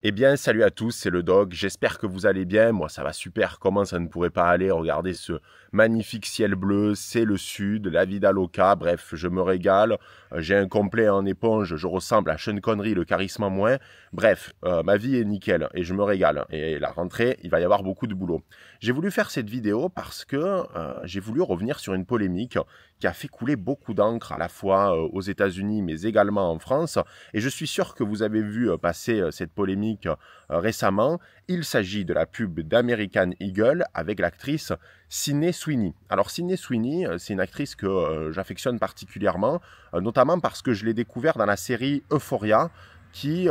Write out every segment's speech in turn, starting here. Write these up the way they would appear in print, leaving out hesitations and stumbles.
Eh bien, salut à tous, c'est le Dog. J'espère que vous allez bien. Moi, ça va super. Comment ça ne pourrait pas aller? Regardez ce magnifique ciel bleu. C'est le sud, la vida loca. Bref, je me régale. J'ai un complet en éponge. Je ressemble à Sean Connery, le charisme en moins. Bref, ma vie est nickel et je me régale. Et la rentrée, il va y avoir beaucoup de boulot. J'ai voulu faire cette vidéo parce que j'ai voulu revenir sur une polémique qui a fait couler beaucoup d'encre à la fois aux États-Unis mais également en France. Et je suis sûr que vous avez vu passer cette polémique récemment. Il s'agit de la pub d'American Eagle avec l'actrice Sydney Sweeney. Alors Sydney Sweeney, c'est une actrice que j'affectionne particulièrement, notamment parce que je l'ai découvert dans la série Euphoria, qui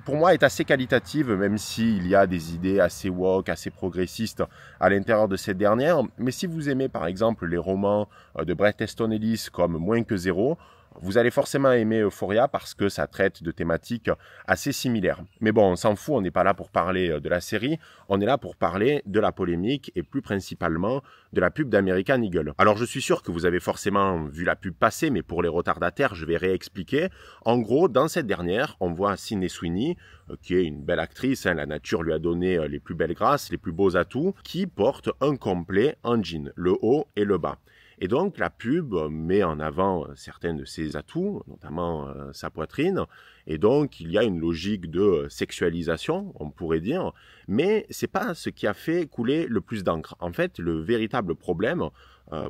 pour moi est assez qualitative, même s'il y a des idées assez woke, assez progressistes à l'intérieur de cette dernière. Mais si vous aimez par exemple les romans de Bret Easton Ellis comme Moins que zéro, vous allez forcément aimer Euphoria parce que ça traite de thématiques assez similaires. Mais bon, on s'en fout, on n'est pas là pour parler de la série, on est là pour parler de la polémique et plus principalement de la pub d'American Eagle. Alors je suis sûr que vous avez forcément vu la pub passer, mais pour les retardataires, je vais réexpliquer. En gros, dans cette dernière, on voit Sydney Sweeney, qui est une belle actrice, la nature lui a donné les plus belles grâces, les plus beaux atouts, qui porte un complet en jean, le haut et le bas. Et donc la pub met en avant certains de ses atouts, notamment sa poitrine, et donc il y a une logique de sexualisation, on pourrait dire, mais c'est pas ce qui a fait couler le plus d'encre. En fait, le véritable problème,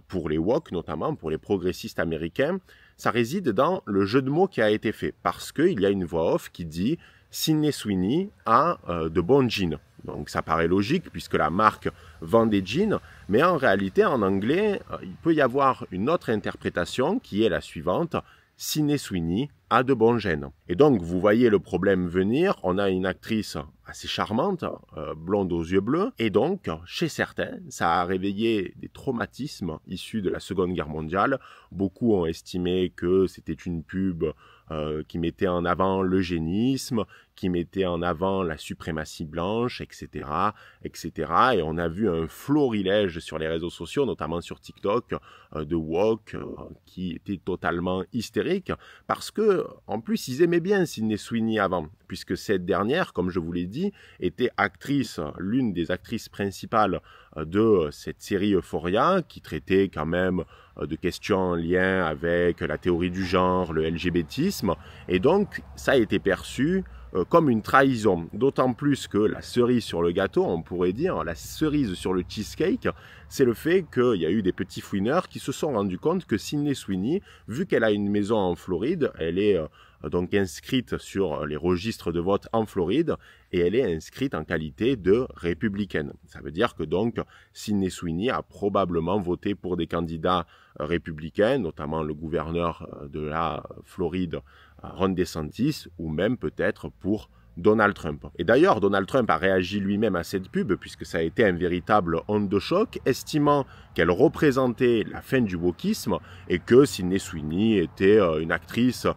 pour les woke notamment, pour les progressistes américains, ça réside dans le jeu de mots qui a été fait, parce qu'il y a une voix off qui dit « Sydney Sweeney a de bons jeans ». Donc ça paraît logique puisque la marque vend des jeans, mais en réalité en anglais, il peut y avoir une autre interprétation qui est la suivante. Sydney Sweeney a de bons gènes. Et donc vous voyez le problème venir, on a une actrice assez charmante, blonde aux yeux bleus, et donc chez certains, ça a réveillé des traumatismes issus de la Seconde Guerre mondiale. Beaucoup ont estimé que c'était une pub qui mettait en avant l'eugénisme, qui mettait en avant la suprématie blanche, etc., etc. Et on a vu un florilège sur les réseaux sociaux, notamment sur TikTok, de woke qui était totalement hystérique, parce que en plus ils aimaient bien Sydney Sweeney avant, puisque cette dernière, comme je vous l'ai dit, était actrice, l'une des actrices principales de cette série Euphoria, qui traitait quand même de questions en lien avec la théorie du genre, le LGBTisme, et donc ça a été perçu comme une trahison, d'autant plus que la cerise sur le gâteau, on pourrait dire, la cerise sur le cheesecake, c'est le fait qu'il y a eu des petits fouineurs qui se sont rendus compte que Sydney Sweeney, vu qu'elle a une maison en Floride, elle est donc inscrite sur les registres de vote en Floride et elle est inscrite en qualité de républicaine. Ça veut dire que donc Sydney Sweeney a probablement voté pour des candidats républicains, notamment le gouverneur de la Floride, Ron DeSantis, ou même peut-être pour Donald Trump. Et d'ailleurs, Donald Trump a réagi lui-même à cette pub, puisque ça a été un véritable onde de choc, estimant qu'elle représentait la fin du wokisme et que Sydney Sweeney était une actrice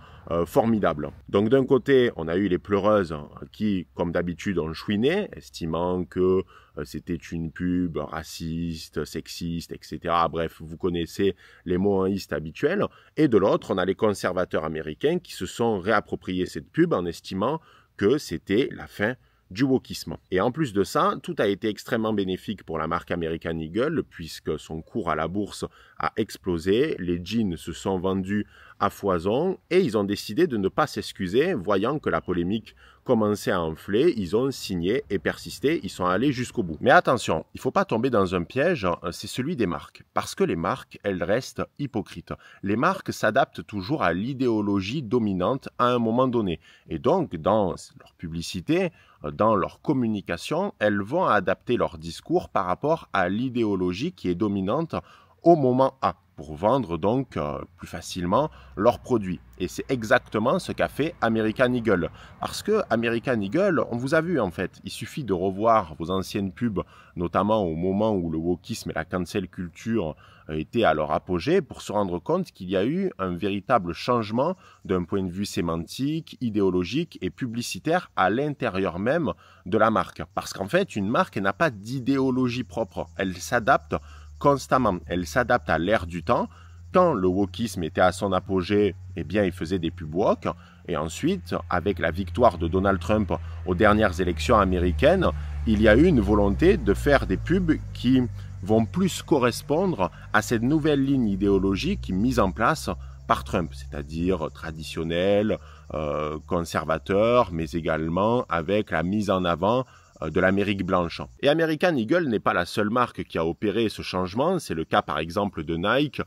formidable. Donc d'un côté, on a eu les pleureuses qui, comme d'habitude, ont chouiné, estimant que c'était une pub raciste, sexiste, etc. Bref, vous connaissez les mots en iste habituels. Et de l'autre, on a les conservateurs américains qui se sont réappropriés cette pub en estimant que c'était la fin du wokisme. Et en plus de ça, tout a été extrêmement bénéfique pour la marque American Eagle puisque son cours à la bourse a explosé, les jeans se sont vendus à foison et ils ont décidé de ne pas s'excuser, voyant que la polémique commençait à enfler, ils ont signé et persisté, ils sont allés jusqu'au bout. Mais attention, il ne faut pas tomber dans un piège, c'est celui des marques, parce que les marques, elles restent hypocrites. Les marques s'adaptent toujours à l'idéologie dominante à un moment donné. Et donc, dans leur publicité, dans leur communication, elles vont adapter leur discours par rapport à l'idéologie qui est dominante au moment A, pour vendre donc plus facilement leurs produits. Et c'est exactement ce qu'a fait American Eagle. Parce que American Eagle, on vous a vu en fait, il suffit de revoir vos anciennes pubs, notamment au moment où le wokisme et la cancel culture étaient à leur apogée, pour se rendre compte qu'il y a eu un véritable changement d'un point de vue sémantique, idéologique et publicitaire à l'intérieur même de la marque. Parce qu'en fait, une marque n'a pas d'idéologie propre, elle s'adapte constamment, elle s'adapte à l'ère du temps. Quand le wokisme était à son apogée, eh bien, il faisait des pubs woke. Et ensuite, avec la victoire de Donald Trump aux dernières élections américaines, il y a eu une volonté de faire des pubs qui vont plus correspondre à cette nouvelle ligne idéologique mise en place par Trump, c'est-à-dire traditionnel, conservateur, mais également avec la mise en avant de l'Amérique blanche. Et American Eagle n'est pas la seule marque qui a opéré ce changement, c'est le cas par exemple de Nike,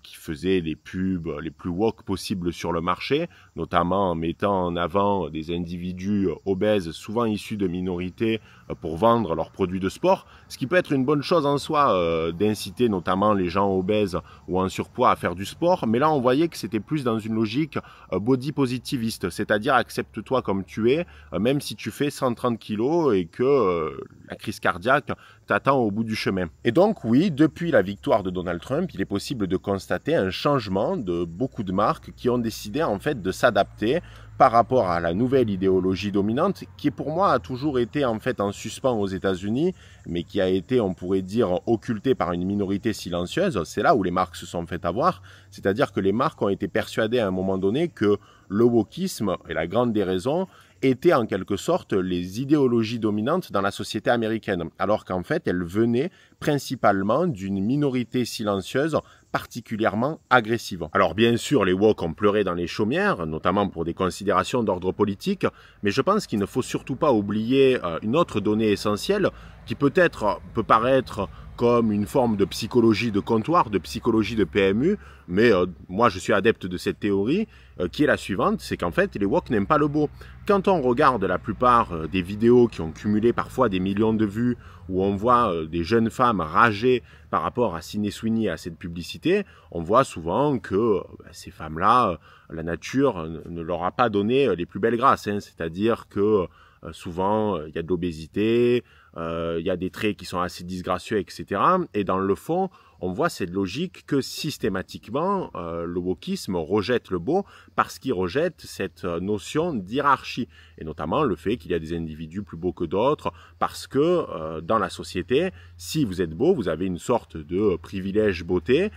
qui faisait les pubs les plus woke possibles sur le marché, notamment en mettant en avant des individus obèses, souvent issus de minorités, pour vendre leurs produits de sport, ce qui peut être une bonne chose en soi, d'inciter notamment les gens obèses ou en surpoids à faire du sport, mais là on voyait que c'était plus dans une logique body positiviste, c'est-à-dire accepte-toi comme tu es, même si tu fais 130 kilos et que la crise cardiaque t'attend au bout du chemin. Et donc oui, depuis la victoire de Donald Trump, il est possible de constater un changement de beaucoup de marques qui ont décidé en fait de s'adapter par rapport à la nouvelle idéologie dominante qui pour moi a toujours été en fait en suspens aux États-Unis, mais qui a été, on pourrait dire, occultée par une minorité silencieuse. C'est là où les marques se sont fait avoir, c'est-à-dire que les marques ont été persuadées à un moment donné que le wokisme, et la grande des raisons, étaient en quelque sorte les idéologies dominantes dans la société américaine, alors qu'en fait elles venaient principalement d'une minorité silencieuse particulièrement agressive. Alors bien sûr, les woke ont pleuré dans les chaumières, notamment pour des considérations d'ordre politique, mais je pense qu'il ne faut surtout pas oublier une autre donnée essentielle qui peut-être peut paraître comme une forme de psychologie de comptoir, de psychologie de PMU, mais moi je suis adepte de cette théorie, qui est la suivante, c'est qu'en fait les woke n'aiment pas le beau. Quand on regarde la plupart des vidéos qui ont cumulé parfois des millions de vues, où on voit des jeunes femmes rager par rapport à Sydney Sweeney et à cette publicité, on voit souvent que ces femmes-là, la nature ne leur a pas donné les plus belles grâces, hein, c'est-à-dire que souvent il y a de l'obésité, il y a des traits qui sont assez disgracieux, etc. Et dans le fond, on voit cette logique que systématiquement, le wokisme rejette le beau parce qu'il rejette cette notion d'hierarchie. Et notamment le fait qu'il y a des individus plus beaux que d'autres parce que dans la société, si vous êtes beau, vous avez une sorte de privilège beauté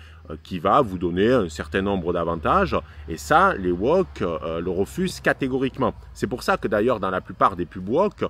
qui va vous donner un certain nombre d'avantages. Et ça, les woke le refusent catégoriquement. C'est pour ça que d'ailleurs dans la plupart des pubs woke,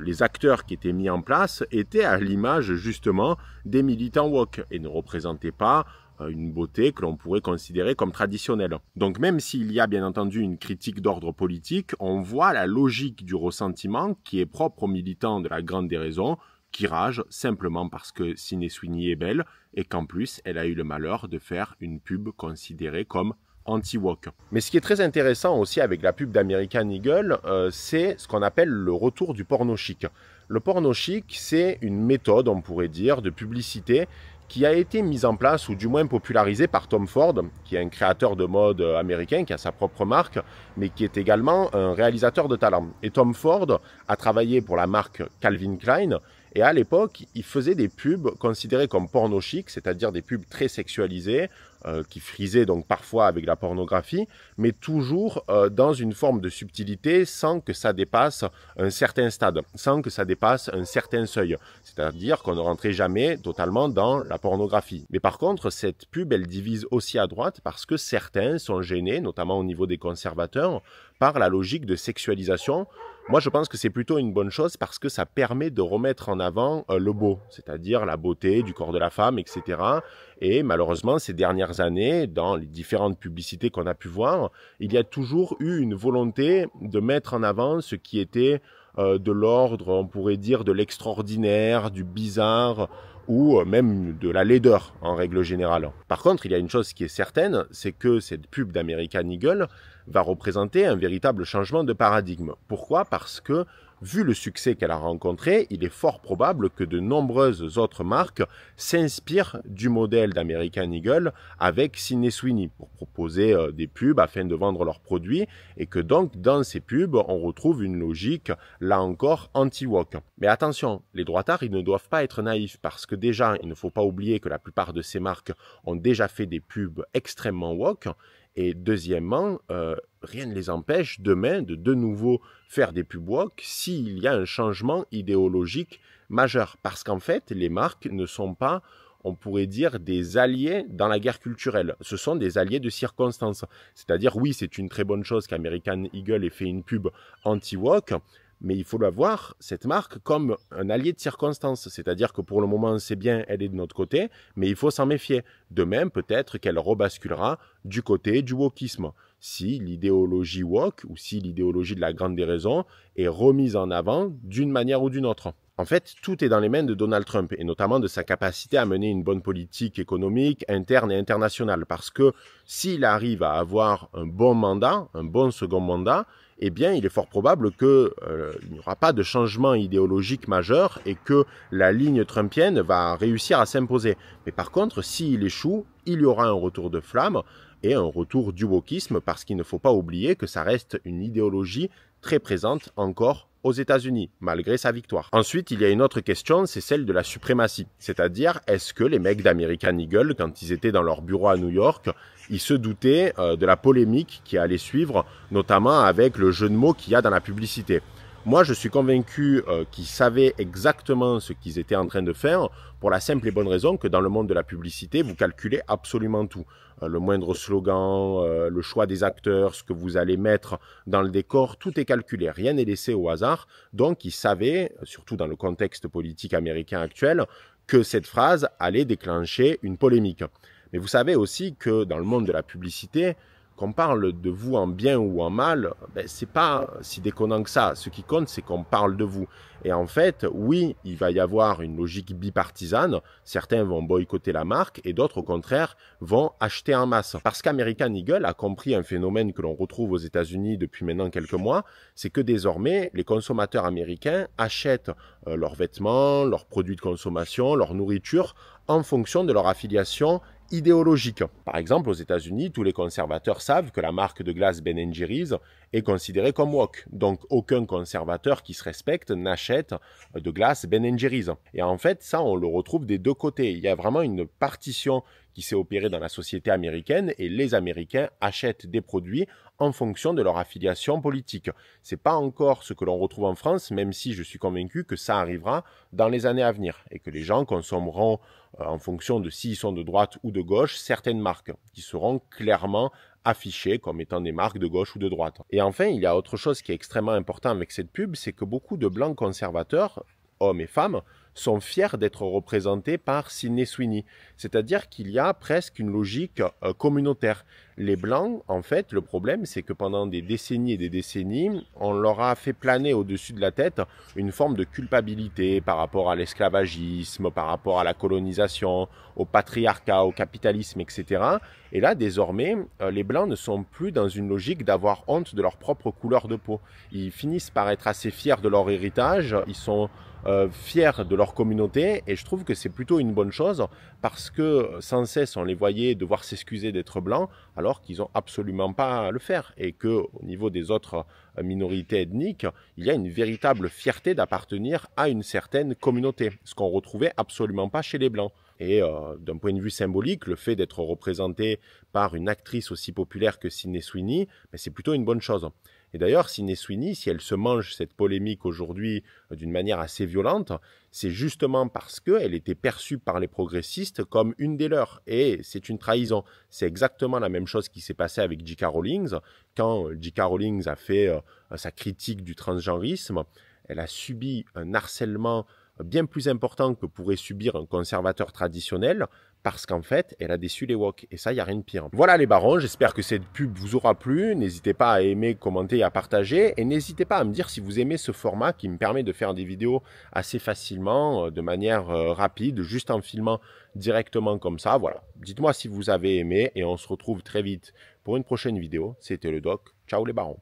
les acteurs qui étaient mis en place étaient à l'image justement des militants woke et ne représentaient pas une beauté que l'on pourrait considérer comme traditionnelle. Donc même s'il y a bien entendu une critique d'ordre politique, on voit la logique du ressentiment qui est propre aux militants de la grande déraison, qui ragent simplement parce que Sydney Sweeney est belle et qu'en plus elle a eu le malheur de faire une pub considérée comme anti-woke. Mais ce qui est très intéressant aussi avec la pub d'American Eagle, c'est ce qu'on appelle le retour du porno chic. Le porno chic, c'est une méthode, on pourrait dire, de publicité qui a été mise en place, ou du moins popularisée par Tom Ford, qui est un créateur de mode américain, qui a sa propre marque, mais qui est également un réalisateur de talent. Et Tom Ford a travaillé pour la marque Calvin Klein, et à l'époque, il faisait des pubs considérées comme porno chic, c'est-à-dire des pubs très sexualisées, qui frisaient donc parfois avec la pornographie, mais toujours dans une forme de subtilité sans que ça dépasse un certain stade, sans que ça dépasse un certain seuil. C'est-à-dire qu'on ne rentrait jamais totalement dans la pornographie. Mais par contre, cette pub, elle divise aussi à droite parce que certains sont gênés, notamment au niveau des conservateurs, par la logique de sexualisation. Moi, je pense que c'est plutôt une bonne chose parce que ça permet de remettre en avant le beau, c'est-à-dire la beauté du corps de la femme, etc. Et malheureusement, ces dernières années, dans les différentes publicités qu'on a pu voir, il y a toujours eu une volonté de mettre en avant ce qui était de l'ordre, on pourrait dire, de l'extraordinaire, du bizarre, ou même de la laideur en règle générale. Par contre, il y a une chose qui est certaine, c'est que cette pub d'American Eagle va représenter un véritable changement de paradigme. Pourquoi ? Parce que, vu le succès qu'elle a rencontré, il est fort probable que de nombreuses autres marques s'inspirent du modèle d'American Eagle avec Sydney Sweeney pour proposer des pubs afin de vendre leurs produits et que donc dans ces pubs, on retrouve une logique, là encore, anti-woke. Mais attention, les droitards, ils ne doivent pas être naïfs parce que déjà, il ne faut pas oublier que la plupart de ces marques ont déjà fait des pubs extrêmement woke. Et deuxièmement, rien ne les empêche demain de nouveau faire des pubs woke s'il y a un changement idéologique majeur. Parce qu'en fait, les marques ne sont pas, on pourrait dire, des alliés dans la guerre culturelle. Ce sont des alliés de circonstance. C'est-à-dire, oui, c'est une très bonne chose qu'American Eagle ait fait une pub anti-wok, mais il faut la voir, cette marque, comme un allié de circonstance. C'est-à-dire que pour le moment, c'est bien, elle est de notre côté, mais il faut s'en méfier. De même, peut-être qu'elle rebasculera du côté du wokisme. Si l'idéologie woke, ou si l'idéologie de la grande déraison, est remise en avant d'une manière ou d'une autre. En fait, tout est dans les mains de Donald Trump, et notamment de sa capacité à mener une bonne politique économique, interne et internationale. Parce que s'il arrive à avoir un bon mandat, un bon second mandat, eh bien, il est fort probable qu'il n'y aura pas de changement idéologique majeur et que la ligne trumpienne va réussir à s'imposer. Mais par contre, s'il échoue, il y aura un retour de flamme et un retour du wokisme, parce qu'il ne faut pas oublier que ça reste une idéologie très présente encore aux États-Unis, malgré sa victoire. Ensuite, il y a une autre question, c'est celle de la suprématie. C'est-à-dire, est-ce que les mecs d'American Eagle, quand ils étaient dans leur bureau à New York, ils se doutaient de la polémique qui allait suivre, notamment avec le jeu de mots qu'il y a dans la publicité? Moi, je suis convaincu qu'ils savaient exactement ce qu'ils étaient en train de faire, pour la simple et bonne raison que dans le monde de la publicité, vous calculez absolument tout. Le moindre slogan, le choix des acteurs, ce que vous allez mettre dans le décor, tout est calculé, rien n'est laissé au hasard. Donc, ils savaient, surtout dans le contexte politique américain actuel, que cette phrase allait déclencher une polémique. Mais vous savez aussi que dans le monde de la publicité, qu'on parle de vous en bien ou en mal, ben, c'est pas si déconnant que ça. Ce qui compte, c'est qu'on parle de vous. Et en fait, oui, il va y avoir une logique bipartisane. Certains vont boycotter la marque et d'autres, au contraire, vont acheter en masse. Parce qu'American Eagle a compris un phénomène que l'on retrouve aux États-Unis depuis maintenant quelques mois, c'est que désormais, les consommateurs américains achètent leurs vêtements, leurs produits de consommation, leur nourriture en fonction de leur affiliation idéologique. Par exemple, aux États-Unis, tous les conservateurs savent que la marque de glace Ben & Jerry's est considérée comme woke. Donc, aucun conservateur qui se respecte n'achète de glace Ben & Jerry's. Et en fait, ça, on le retrouve des deux côtés. Il y a vraiment une partition qui s'est opérée dans la société américaine et les Américains achètent des produits en fonction de leur affiliation politique. C'est pas encore ce que l'on retrouve en France, même si je suis convaincu que ça arrivera dans les années à venir et que les gens consommeront en fonction de s'ils sont de droite ou de gauche certaines marques qui seront clairement affichées comme étant des marques de gauche ou de droite. Et enfin, il y a autre chose qui est extrêmement important avec cette pub, c'est que beaucoup de blancs conservateurs, hommes et femmes, sont fiers d'être représentés par Sydney Sweeney. C'est-à-dire qu'il y a presque une logique communautaire. Les Blancs, en fait, le problème, c'est que pendant des décennies et des décennies, on leur a fait planer au-dessus de la tête une forme de culpabilité par rapport à l'esclavagisme, par rapport à la colonisation, au patriarcat, au capitalisme, etc. Et là, désormais, les Blancs ne sont plus dans une logique d'avoir honte de leur propre couleur de peau. Ils finissent par être assez fiers de leur héritage, ils sont fiers de leur communauté et je trouve que c'est plutôt une bonne chose parce que sans cesse on les voyait devoir s'excuser d'être blancs alors qu'ils n'ont absolument pas à le faire et qu'au niveau des autres minorités ethniques, il y a une véritable fierté d'appartenir à une certaine communauté, ce qu'on retrouvait absolument pas chez les blancs. Et d'un point de vue symbolique, le fait d'être représenté par une actrice aussi populaire que Sydney Sweeney, ben, c'est plutôt une bonne chose. Et d'ailleurs, Sydney Sweeney, si elle se mange cette polémique aujourd'hui d'une manière assez violente, c'est justement parce qu'elle était perçue par les progressistes comme une des leurs. Et c'est une trahison. C'est exactement la même chose qui s'est passé avec J.K. Rowling. Quand J.K. Rowling a fait sa critique du transgenrisme, elle a subi un harcèlement bien plus important que pourrait subir un conservateur traditionnel, parce qu'en fait, elle a déçu les woke. Et ça, il n'y a rien de pire. Voilà les barons, j'espère que cette pub vous aura plu. N'hésitez pas à aimer, commenter et à partager. Et n'hésitez pas à me dire si vous aimez ce format qui me permet de faire des vidéos assez facilement, de manière rapide, juste en filmant directement comme ça. Voilà. Dites-moi si vous avez aimé et on se retrouve très vite pour une prochaine vidéo. C'était le Doc. Ciao les barons.